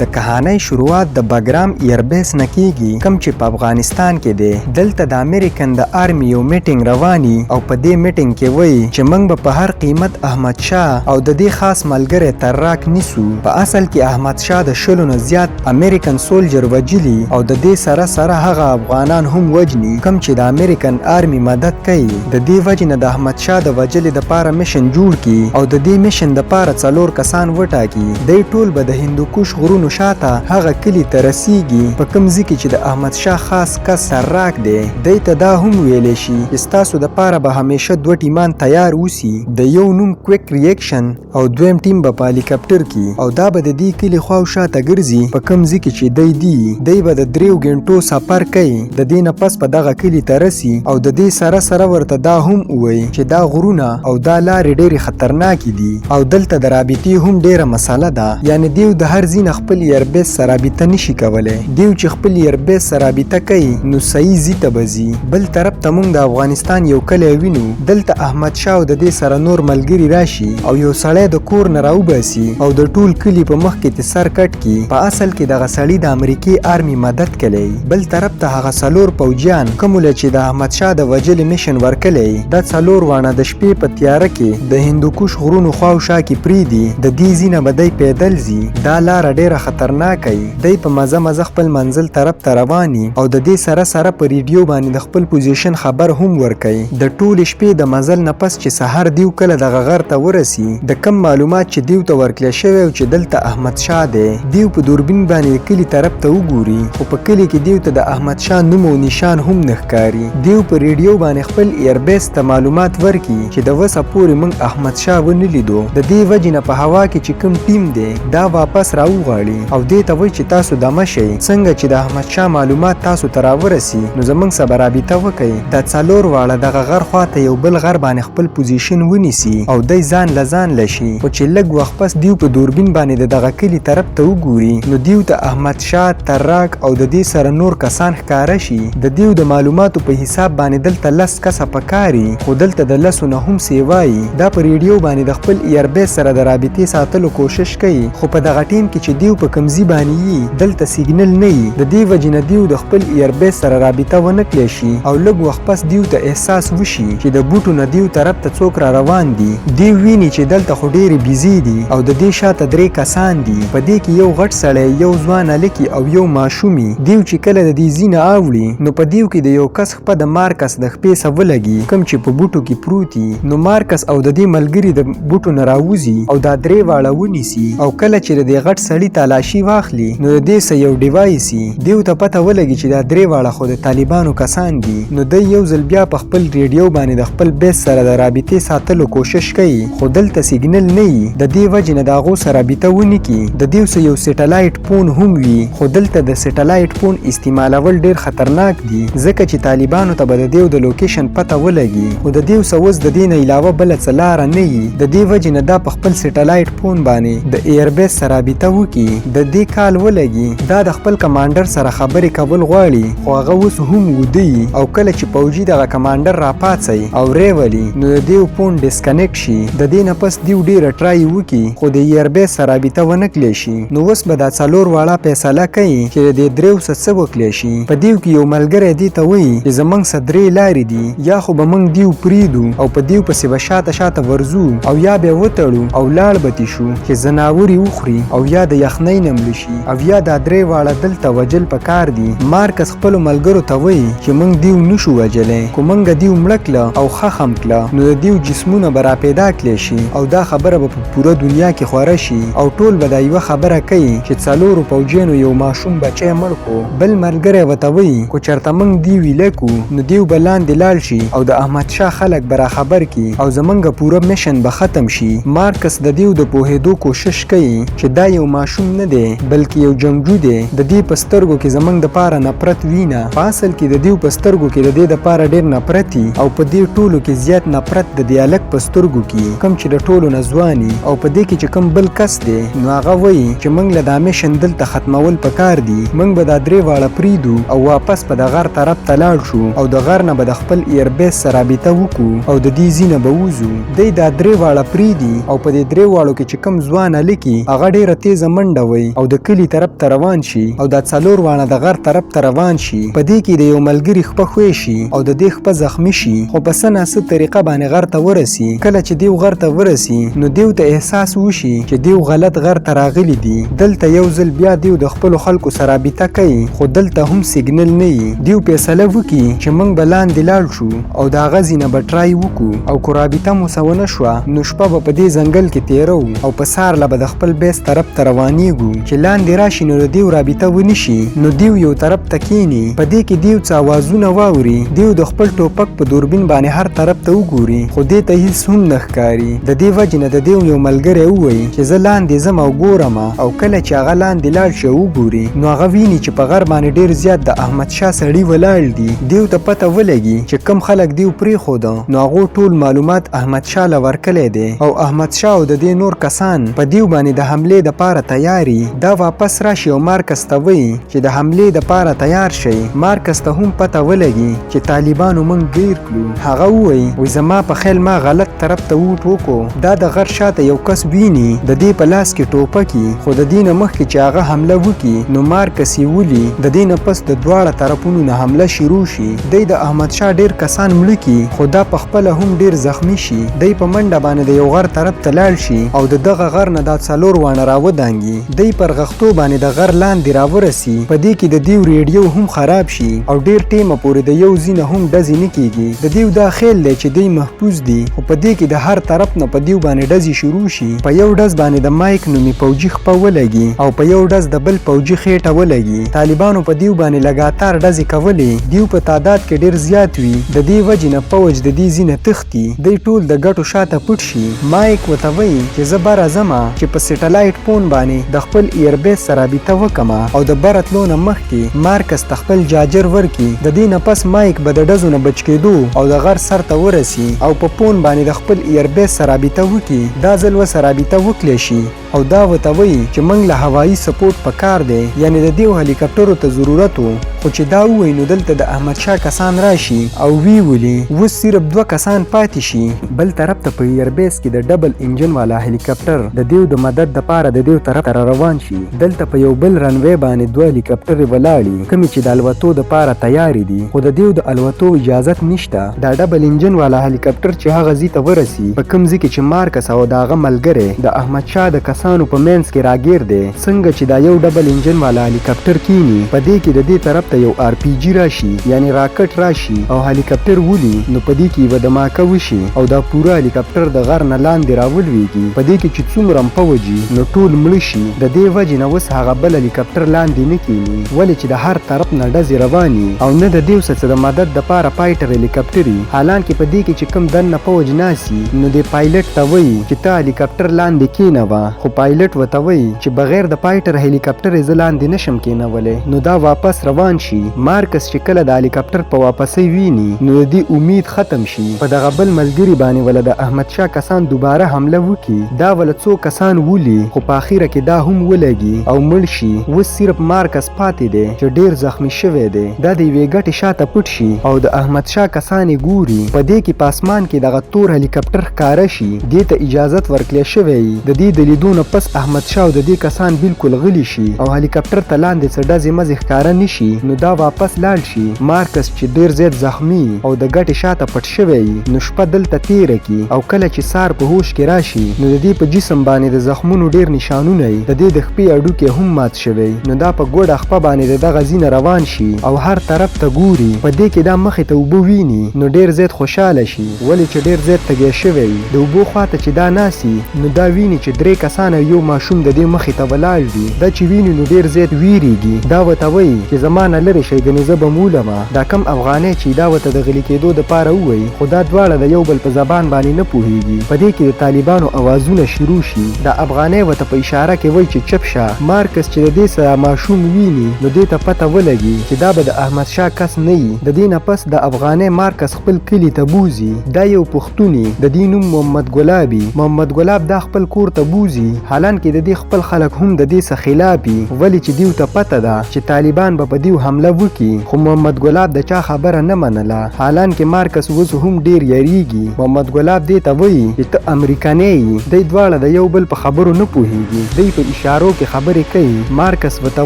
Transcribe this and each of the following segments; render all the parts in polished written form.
د کهانۍ شروعات د بګرام ایربیس نه کیږي کوم چې په افغانستان کې دی. دلته د امریکن د آرمي یو میټینګ رواني او په دې میټینګ کې وایي چې موږ به په هر قیمت احمد شاه او د دې خاص ملګری ترراک نیسو. په اصل کې احمد شاه د 100 نه زیات امریکن سولجر وجلي او د دې سره هغه افغانان هم وجني کوم چې د امریکن آرمي مدد کوي. د دې وجې نه د احمد شاه د وجلې دپاره میشن جوړ کړي او د دې میشن دپاره 4 کسان وټاکي. دی ټول به د هندوکش غرونو شاته هغه کلی ته رسیږي په کوم ځای کې چې د احمد شاه خاص کس سرراک دی. دی ته دا هم ویلی شي چې ستاسو دپاره به همیشه 2 ټیمان تیار اوسي. د یو نوم کویک ریاکشن او دویم ټیم به په هلیکاپټر کې او دا به د دې کلي خوا او شاته ګرځي په کوم ځای کې چې دی دی به د 3 غنټو سفر کوي. د دې نه پس په دغه کلي ته رسي او د دې سره ورته دا هم ووایي چې دا غرونه او دا لارې ډېرې خطرناکې دي او دلته د رابطې هم ډېره مسله ده. یعنې دیو د هر ځای نه خپل ایربیس سره رابطه نشي کولی. دیو چې خپل ایربیس سره رابطه کوي نو صحیح ځای ته به ځي. بل طرف ته موږ د افغانستان یو کلی وینو. دلته احمد شاه او د دې سره نور ملګري راشي او یو سړی د کور نه راوباسي او د ټول کلي په مخ کې ته سر کټ کړي. په اصل کې دغه سړي د امریکې آرمي مدد کوي. بل طرف ته هغه 4 پوجیان کوم چې د احمد شاه د وجلې میشن ورکلی دا 4 وانه د شپې په تیاره کې د هندوکش غرونو خوا او شا کې پریدي. د دې ځای نه به دی پیدل ځي. دا لاره ډېره خطرناکه وي. دی په مزه خپل منزل طرف ته رواني او د دې سره په ریډیو باندې د خپل پوزیشن خبر هم ورکوي. د ټولې شپې د مزل نه پس چې سحر دیو کله دغه غر ته ورسي د کم معلومات چې دیو ته ورکړل شوی او چې دلته احمد شاه دی. دیو په دوربین باندې کلي طرف ته وګوري او په کلي کې دیو ته د احمد شاه نوم او نشان هم نه ښکاري. دیو په ریډیو باندې خپل ایربیس ته معلومات ورکړي چې د وسه پورې موږ احمد شاه ونه لیدو. د دې وجې نه په هوا کې چې کوم ټیم دی دا واپس راوغواړي او دې ته وایي چې تاسو دمه شئ. څنګه چې د احمد شاه معلومات تاسو ته راورسي نو زموږ سره رابطه وکړئ. دا 4 واړه دغه غر خواته یو بل غر باندې خپل پوزیشن ونیسي او دی ځان لشي. خو چې لږ وخت پس دیو په دوربین باندې دغه کلي طرف ته وګوري نو دیو ته احمد شاه ترراک او د دې سره نور کسان ښکاره شي. د دیو د معلوماتو په حساب باندې دلته 10 کسه پکاري خو دلته د 10 نه هم سیوایي. دا په ریډیو باندې د خپل ایربیس سره د رابطې ساتلو کوشش کوي خو په دغه ټیم کې چې دیو په کمزي باندې دلته سیګنل نه وي. د دې وجې نه دیو د خپل ایربیس سره رابطه ونه کړی شي او لږ وخت پس دیو ته احساس وشي چې د بوټو نه دیو طرف ته څوک را روان دي. دیو ویني چې دلته خو ډېرې بیزي دي او د دې شاته 3 کسان دي. په دې کې یو غټ سړی یو ځوان هلکي او یو ماشومي. دیو چې کله د دې ځای نه اوړي نو په دیو کې د یو کس خپه د مارکس د خپې سه ولګي کوم چې په بوټو کې پروت وي. نو مارکس او د دې ملګري د بوټو نه راوځي او دا 3 واړه ونیسي او کله چې د غټ سړي تلاشي واخلي نو د دې سه یو ډیوایس دیو ته پته ولګي چې دا 3 واړه خو د طالبانو کسان دي. نو دی یو ځل بیا په خپل ریډیو باندې د خپل بیس سره د رابطې ساتلو کوشش کوي خو دلته سیګنل نه وي. د دې وجې نه د هغو سره رابطه ونکړي. د دیو سه یو سیټلایټ فون هم وي خو دلته د سیټلایټ فون استعمالول ډېر خطرناک دي ځکه چې طالبانو ته به د دیو د لوکیشن پته ولګي خو د دیو سه اوس د دې نه علاوه بله څه لاره نه وي. د دې وجې نه دا په خپل سیټلایټ فون باندې د ایربیس سره رابطه وکړي. د دې کال ولګي دا د خپل کمانډر سره خبرې کول غواړي خو هغه اوس هم وده او کله چې پوجي دغه کمانډر راپاڅي او ریولي نو د دیو فون ډسکنیکټ شي. د دې نه پس دیو ډېره ټرای وکړي خو د ایربیس سره رابطه ونه کړلی شي. نو اوس به دا 4 واړه فیصله کوي چې د دې 3 څه وکړلی شي. په دیو کې یو ملګری دې ته وایي چې زموږ سه 3 لارې دي یا خو به موږ دیو پریدو او په دیو پسې به شاته ورځو او یا به وتړو او لاړ به تي شو چې ځناوري وخوري او یا د یخنۍ نه مړه شي او یا دا 3 واړه دلته وجل پکار دي. مارکس خپلو ملګرو ته وایي چې موږ دیو نشو وجلی خو موږ دیو مړه کړه او خښم کړه نو د دیو جسمونه به راپیدا کړلی شي او دا خبره به په پوره دنیا کې خوره شي او ټول به دا یوه خبره کوي چې 4 پوجیانو یو ماشوم بچی مړ کړو. بل ملګری ورته وایي که چېرته موږ دیو ویله کړو نو دیو به لاندې لاړ شي او د احمد شاه خلک به راخبر کړي او زموږ پوره میشن به ختم شي. مارکس د دیو د پوهېدو کوشش کوي چې دا یو ماشوم نه دی بلکې یو جنګجو دی. د دې په سترګو کې زموږ دپاره نفرت وینه. په اصل کې د دیو په سترګو کې د دې دپاره ډېر نفرت وي او په دې ټولو کې زیات نفرت د دې هلک په سترګو کې کوم چې د ټولو نه ځوان او په دې کې چې کوم بل کس دی نو هغه وایي چې موږ له دا میشن دلته ختمول پکار دي. موږ به دا 3 واړه پریدو او واپس په د غر طرف ته لاړ شو او د غر نه به د خپل ایربیس سره رابطه وکړو او د دې ځای نه به ووځو. دی دا 3 واړه پریدي او په دې 3 واړو کې چې کوم ځوان هلک هغه ډېره تیزه منډه وي او د کلی طرف ته روان شي او دا څلور وانه د غر طرف ته روان شي. په دې کې د یو ملګری خپه خوې شي او د دې خپه زخمی شي، خو په څه ناسه طریقه باندې غر ته ورسي. کله چې دیو غر ته ورسي نو دیو ته احساس وشي چې دیو غلط غر ته راغلی دي. دلته یو ځل بیا دیو د خپل خلکو سره رابطه کوي، خو دلته هم سیګنل نه وي. دیو فیصله وکړي چې موږ به لاندې لاړ شو او د هغه ځینه به ټرای وکړو، او که رابطه مو سره ونه شوه نو شپه به په دې ځنګل کې تیرو او په سهار له به د خپل بیس طرف ته روانېږو. چې لاندې راشي نو د دیو رابطه ونشي نو دیو یو طرف ته کیني. په دې کې دیو څه اوازونه واوري. دیو د خپل ټوپک په دوربین باندې هر طرف ته وګوري، خو دې ته هیڅ هم نه ښکاري. د دې وجې نه د دیو یو ملګری ووایي چې زه لاندې ځم او ګورم، او کله چې هغه لاندې لاړ شي وګوري نو هغه ویني چې په غر باندې ډېر زیات د احمدشاه سړي ولاړ دي. دیو ته پته ولګي چې کم خلک دیو پرېښوده نو هغو ټول معلومات احمدشاه له ورکلی دی، او احمدشاه او د دې نور کسان په دیو باندې د حملې دپاره تیاري. دا واپس راشي او مارکس ته وایي چې د حملې دپاره تیار شي. مارکس ته هم پته ولګي چې طالبانو موږ ګیر کړو. هغه وایي زما په خیال ما غلط طرف ته ووټ وکړو. دا د غر شاته یو کس ویني د دې په لاس کې ټوپکي، خو د دې نه مخکې چې هغه حمله وکړي نو مارکس یې ولي. د دې نه پس د دواړه طرفونو نه حمله شروع شي. دی د احمدشاه ډېر کسان مړه کړي، خو دا په خپله هم ډېر زخمی شي. دی په منډه باندې د یو غر طرف ته لاړ شي او د دغه غر نه دا څلور وانه راودانګي. دی پر غښتو باندې د غر لاندې راورسي. په دې کې د دیو ریډیو هم خراب شي او ډېر ټیمه پورې د یو ځینه هم ډزې نه کیږي. د دیو دا خیال دی چې دی محفوظ دي، خو په دې کې د هر طرف نه په دیو باندې ډزې شروع شي. په یو ډز باندې د مایک نومي پوجي خپه ولګي او په یو ډز د بل پوجي خېټه ولګي. طالبانو په دیو باندې لګاتار ډزې کولې. دیو په تعداد کې ډېر زیات وي، د دې وجې نه پوج د دې ځینه تښتي. دی ټول د ګټو شاته پټ شي. مایک ورته وایي چې زه بره ځمه چې په سیټلایټ فون باندې د خپل ایربیس سره رابطه وکړمه او د بره تلو نه مخکې مارکس ته خپل جاجر ورکړي. د دې نه پس مایک به د ډزو نه بچ کېدو او د غر سر ته ورسي او په فون باندې د خپل ایربیس سره رابطه وکړي. دا ځل ورسره رابطه وکړلی شي او دا ورته وایي چې موږ له هوایي سپورټ پکار دی، یعنې د دیو هلیکاپټرو ته ضرورت و. خو چې دا ووایي نو دلته د احمدشاه کسان راشي او وی ولي اوس صرف 2 کسان پاتې شي. بل طرف ته په ایربیس کې د ډبل انجن والا هلیکاپټر د دیو د مدد دپاره د دیو طرف ته روان شي. دلته په یو بل رنوی باندې 2 هلیکاپټرې ولاړي کومې چې د الوتو دپاره تیارې دي، خو د دیو د الوتو اجازت نشته. دا ډبل انجن والا هلیکاپټر چې هغه ځای ته ورسي په کوم ځای کې چې مارکس او د هغه ملګری د احمدشاه د کسانو په منځ کې راګیر دی. څنګه چې دا یو ډبل انجن والا هلیکاپټر کینی په دې کې د دې طرف ته یو RPG راشي، یعنی راکټ راشي او هلیکاپټر ولي نو په دې کې یوه دماکه وشي او دا پوره هلیکاپټر د غر نه لاندې راولویږي. په دې کې چې څومره مپوجي نو ټول مړه شي. د دې وجې نه اوس هغه بل هلیکاپټر لاندې نه کینی، ولې چې د هر طرف نه ډزې رواني او نه د دیو څخه د مدد دپاره فایټر هلیکاپټري. حالانکې په دې کې چې کوم دننه پوج ناسي نو د پایلټ ته وایي چې ته هلیکاپټر لاندې کینوه، خو پایلټ ورته وایي چې بغیر د فایټر هلیکاپټر زه لاندې نشم کینولی. نو دا واپس روان شي. مارکس چې کله د هلیکاپټر په واپسۍ ویني نو د دې امید ختم شي. په دغه بل ملګري باندې ولا د احمدشاه کسان دوباره حمله وکړي. دا ولا څو کسان ولي، خو په اخیره کې دا هم ولګي او مړ شي. اوس صرف مارکس پاتې دی چې ډېر زخمی شوی دی. دا د یوې ګټې شاته پټ شي او د احمدشاه کسان یې ګوري. په دې کې په اسمان کې دغه تور هلیکاپټر ښکاره شي. دې ته اجازت ورکړی شوی. د دې د لیدو نه پس احمدشاه او د دې کسان بالکل غلي شي او هلیکاپټر ته لاندې څه ډزې مزې ښکاره نه شي. نو دا واپس لاړ شي. مارکس چې ډېر زیات زخمی او د ګټې شاته پټ شوی نو شپه دلته تیره کړي او کله چې سار په هوش کې راشي نو د دې په جسم باندې د زخمونو ډېر نشانونه وي. د دې د خپې هډوکي هم مات شوی. نو دا په ګوډه خپه باندې د دغه ځینه روان شي او هر طرف ته ګوري. په دې کې دا مخې ته اوبه ویني نو ډېر زیات خوشحاله شي، ولې چې ډېر زیات تږی شوی وي. د اوبو خواته چې دا ناسي نو دا ویني چې 3 کسان او یو ماشوم د دې مخې ته ولاړ دي. دا چې ویني نو ډېر زیات ویریږي. دا ورته وایي چې زما نه لرې شئ، ګنې زه به مولمه. دا کم افغانی چې دا ورته د غلي کېدو دپاره ووایي، خو دا دواړه د یو بل په زبان باندې نه پوهېږي. په دې کې د طالبانو اوازونه شروع شي. دا افغانی ورته په اشاره کې وایي چې چپ شه. مارکس چې د دې سره ماشوم ویني نو دې ته پته ولګي چې دا به د احمدشاه کس نه وي. د دې نه پس د افغانی مارکس خپل کلي ته بوزي. دا یو پښتوني، د دې نوم محمد ګلابي. محمد ګلاب دا خپل کور ته بوزي، حالانکې د دې خپل خلک هم د دې څخه خلاف وي، ولې چې دیو ته پته ده چې طالبان به په دیو حمله وکړي. خو محمد ګلاب د چا خبره نه منله، حالانکې مارکس اوس هم ډېر یریږي. محمد ګلاب دې ته وایي چې ته امریکانی یې. دی دواړه د یو بل په خبرو نه پوهېږي. دی په اشارو کې خبرې کوي. مارکس ورته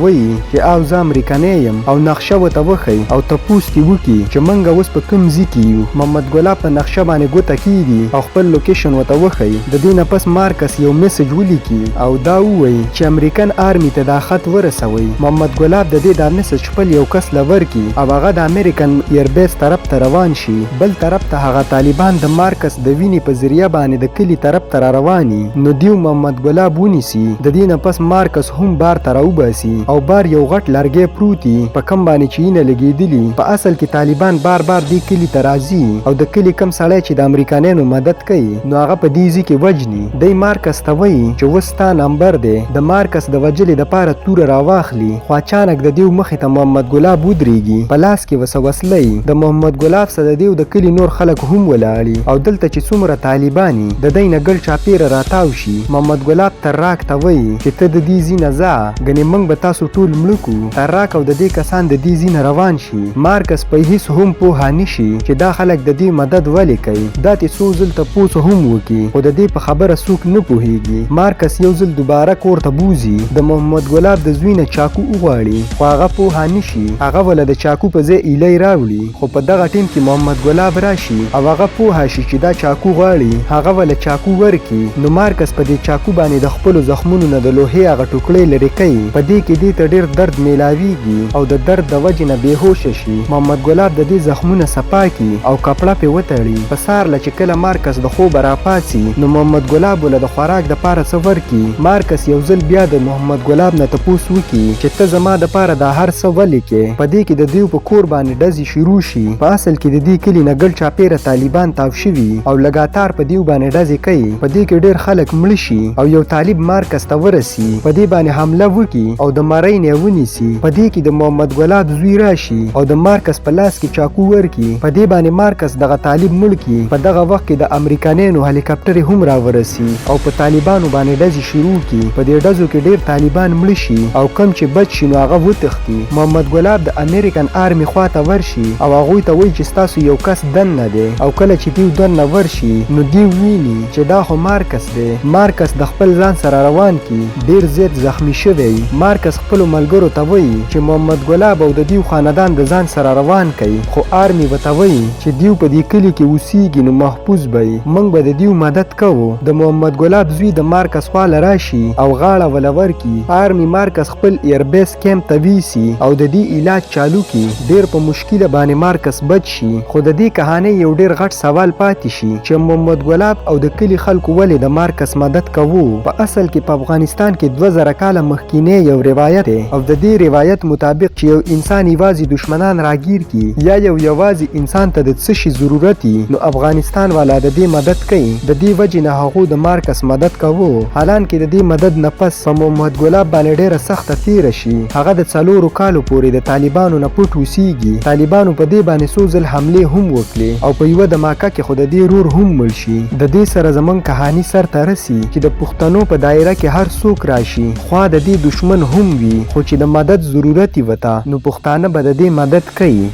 وایي چې او زه امریکانی یم او نقشه ورته وښیي او تپوس ترې وکړي چې موږ اوس په کوم ځای کې یو. محمد ګلاب په نقشه باندې ګوته کېږي او خپل لوکیشن ورته وښیي. د دې نه پس مارکس یو میسج ولیکي او دا ووایي چې امریکن آرمي ته دا خط ورسوي. محمد ګلاب د دې دا میسج خپل یو کس له ورکړي او هغه د امریکن ایربیس طرف ته روان شي. بل طرف ته هغه طالبان د مارکس د وینې په ذریعه باندې د کلي طرف ته را رواني. نو دیو محمد ګلاب ونیسي. د دې نه پس مارکس هم بار ته راوباسي او بار یو غټ لرګی پروتي په کم باندې چې یې لګېدلي. په اصل کې طالبان بار بار دې کلي ته راځي او د کلي کم سړی چې د امریکانیانو مدد کوي نو هغه په دې ځای کې وجني. دی مارکس ته وایي چې اوس ستا نمبر دی. د مارکس د وجلې دپاره توره راواخلي خو اچانک د دیو مخې ته محمد ګلاب ودرېږي. په لاس کې وسه وسله د محمد ګلاب سره د دیو د کلي نور خلک هم ولاړي او دلته چې څومره طالباني د دی نه ګل چاپېره راتاو شي. محمد ګلاب تراک ته وایي چې ته د دې ځای نه ځه ګنې موږ به تاسو ټول مړه کړو. تراک او د دې کسان د دې ځای نه روان شي. مارکس په هیڅ هم پوهه نشي چې دا خلک د دې مدد ولې کوي. دا ته څو ځل تپوس هم وکړي خو د دې په خبره څوک نه پوهیږي. مارکس یو ځل دوباره کور ته بوزي. د محمد ګلاب د زوی نه چاقو وغواړي خو هغه پوهه نشي. هغه ولا د چاقو په ځای ایلی راوړي خو په دغه ټیم کې محمد ګلاب راشي او هغه پوهه شي چې دا چاقو غواړي. هغه ولا چاقو ورکړي. نو مارکس په دې چاقو باندې د خپلو زخمونو نه د لوحې هغه ټوکړې لرې کوي. په دې کې دې ته ډېر درد میلاویږي او د درد د وجې نه بېهوشه شي. محمد ګلاب د دې زخمونه صفا کړي او کپړه پې وتړي. په سهار له چې کله مارکس د خوبه راپاڅي نو محمد ګلاب له د خوراک دپاره څه ورکړي. مارکس یو ځل بیا د محمد ګلاب نه تپوس وکړي چې ته زما دپاره دا هر څه ولې کې. په دې کې د دیو په کور باندې ډزې شروع شي. په اصل کې د دې کلي نه ګل چاپېره طالبان تاو شوي او لګاتار په دیو باندې ډزې کوي. په دې کې ډېر خلک مړه شي او یو طالب مارکس ته ورسي په دې باندې حمله وکړي او د مرۍ نه یې ونیسي. په دې کې د محمد ګلاب زوی راشي او د مارکس په لاس کې چاقو ورکړي. په دې باندې مارکس دغه طالب مړ کړي. په دغه وخت کې د امریکانیانو هلیکاپټر هم راورسي او په طالبانو باندې ډزې شروع کړي. په دې ډزو کې ډېر طالبان مړه شي او کم چې بچ شي نو هغه وتښتي. محمد ګلاب د امریکن آرمي خواته ورشي او هغوی ته وایي چې ستاسو یو کس دننه دی او کله چې دیو دننه ورشي نو دیو ویني چې دا خو مارکس دی. مارکس د خپل ځان سره روان کړي. ډېر زیات زخمی شوی. مارکس خپلو ملګرو ته وایي چې محمد ګلاب او د دیو خاندان د ځان سره روان کوي خو آرمي ورته وایي چې دیو په دې کلي کې اوسیږي نو محفوظ به وي. موږ به د دیو مدد کوو. د محمد ګلاب زوی د مارکس خواله راشي او غاړه وله ورکړي. آرمي مارکس خپل ایربیس کیمپ ته ویسي او د دې علاج چالو کړي. ډېر په مشکله باندې مارکس بچ شي خو د دې کهانۍ یو ډېر غټ سوال پاتې شي چې محمد ګلاب او د کلي خلکو ولې د مارکس مدد کوو. په اصل کې په افغانستان کې 2000 کاله مخکینی یو روایت دی او د دې روایت مطابق چې یو انسان یوازې دشمنان راګیر کړي یا یوازې انسان ته د څه شي ضرورت نو افغانستان والا د دې مدد کوي. د دې وجې نه هغو د مارکس مدد کوو. حالانکه د دې مدد نه پس په محمد ګلاب باندې ډېره سخته تیره شي. هغه د 4 کالو پورې د طالبانو نه پټ اوسیږي. طالبانو په دې باندې څو ځل حملې هم وکړې او په یوه دماکه کې خو د دې رور هم مړ شي. د دې سره زموږ کهاني سر ته رسي چې د پښتنو په دایره کې هر څوک راشي خوا د دې دشمن هم وي خو چې د مدد ضرورت یې وته نو پښتانه به د دې مدد کوي.